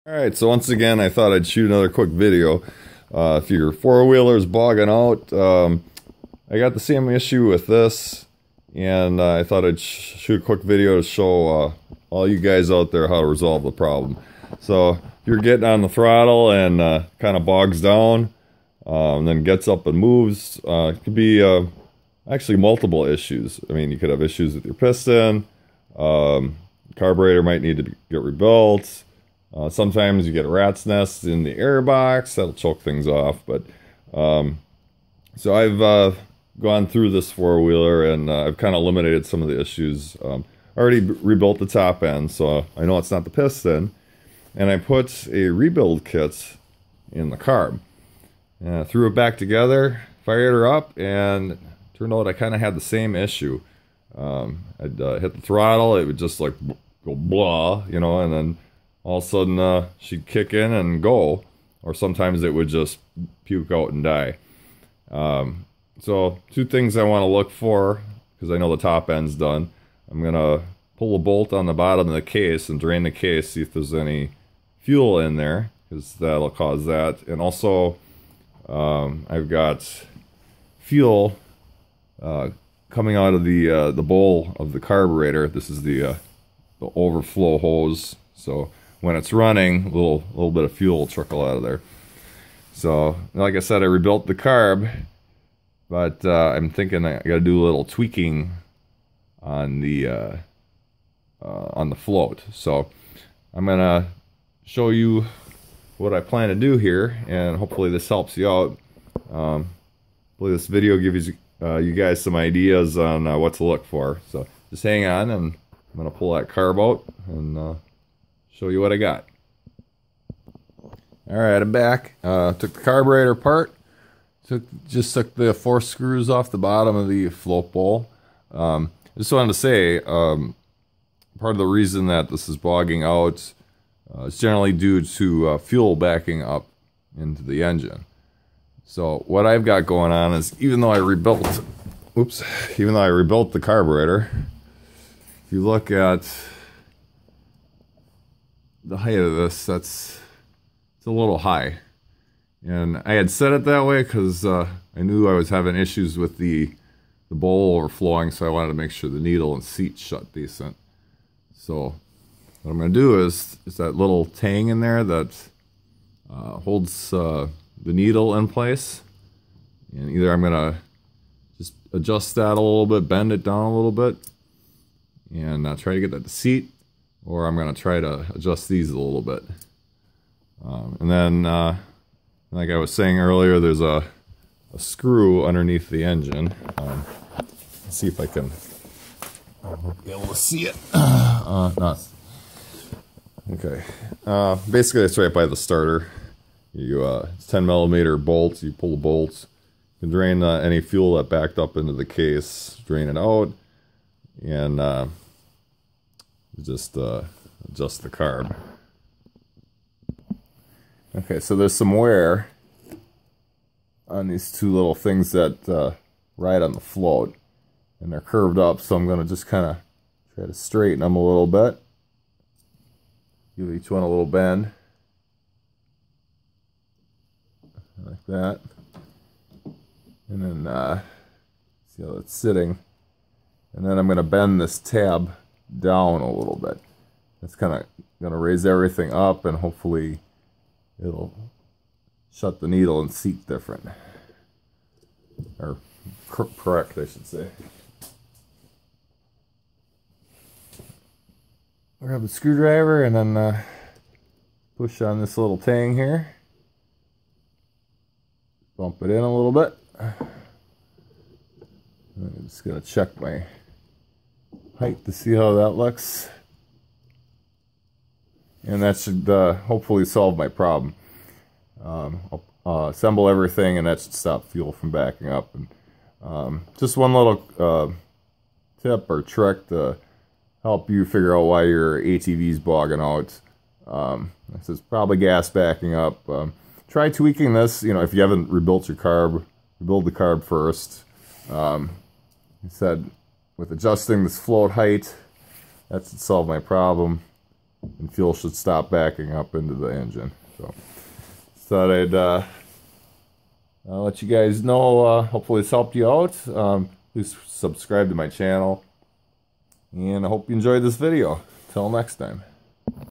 Alright, so once again, I thought I'd shoot another quick video. If your four-wheeler's bogging out, I got the same issue with this, and I thought I'd shoot a quick video to show all you guys out there how to resolve the problem. So, if you're getting on the throttle and kind of bogs down, then gets up and moves, it could be actually multiple issues. I mean, you could have issues with your piston, carburetor might need to get rebuilt. Sometimes you get a rat's nest in the air box that'll choke things off. But so I've gone through this four-wheeler and I've kind of eliminated some of the issues. Already rebuilt the top end, so I know it's not the piston. And I put a rebuild kit in the carb. Threw it back together, fired her up, and turned out I kind of had the same issue. I'd hit the throttle, it would just like go blah, you know, and then all of a sudden she'd kick in and go, or sometimes it would just puke out and die. So two things I want to look for, because I know the top end's done. I'm going to pull a bolt on the bottom of the case and drain the case, see if there's any fuel in there, because that'll cause that. And also I've got fuel coming out of the bowl of the carburetor. This is the overflow hose, so when it's running, a little bit of fuel will trickle out of there. So, like I said, I rebuilt the carb, but I'm thinking I got to do a little tweaking on the float. So, I'm gonna show you what I plan to do here, and hopefully this helps you out. Hopefully this video gives you guys some ideas on what to look for. So, just hang on, and I'm gonna pull that carb out and show you what I got. Alright, I'm back. Took the carburetor apart. Just took the 4 screws off the bottom of the float bowl. Just wanted to say, part of the reason that this is bogging out is generally due to fuel backing up into the engine. So what I've got going on is, even though I rebuilt the carburetor, if you look at the height of this, it's a little high, and I had set it that way because I knew I was having issues with the bowl overflowing, so I wanted to make sure the needle and seat shut decent. So what I'm going to do is that little tang in there that holds the needle in place, and either I'm going to just adjust that a little bit, bend it down a little bit, and try to get that to seat, or I'm going to try to adjust these a little bit. And then, like I was saying earlier, there's a screw underneath the engine. Let's see if I can be able to see it. Okay. Basically, it's right by the starter. It's 10mm bolts. You pull the bolts. You can drain any fuel that backed up into the case. Drain it out, and just adjust the carb. Okay, so there's some wear on these two little things that ride on the float, and they're curved up, so I'm going to just kind of try to straighten them a little bit. Give each one a little bend. Like that. And then see how it's sitting. And then I'm going to bend this tab down a little bit. It's kind of going to raise everything up, and hopefully it'll shut the needle and seat different. Or correct, I should say. Grab a screwdriver and then push on this little tang here. Bump it in a little bit. I'm just going to check my height to see how that looks. And that should hopefully solve my problem. I'll assemble everything, and that should stop fuel from backing up. And just one little tip or trick to help you figure out why your ATV's bogging out. This is probably gas backing up. Try tweaking this. You know, if you haven't rebuilt your carb, rebuild the carb first. He said with adjusting this float height, that should solve my problem. and fuel should stop backing up into the engine. So thought I'd I'll let you guys know. Hopefully this helped you out. Please subscribe to my channel. And I hope you enjoyed this video. Till next time.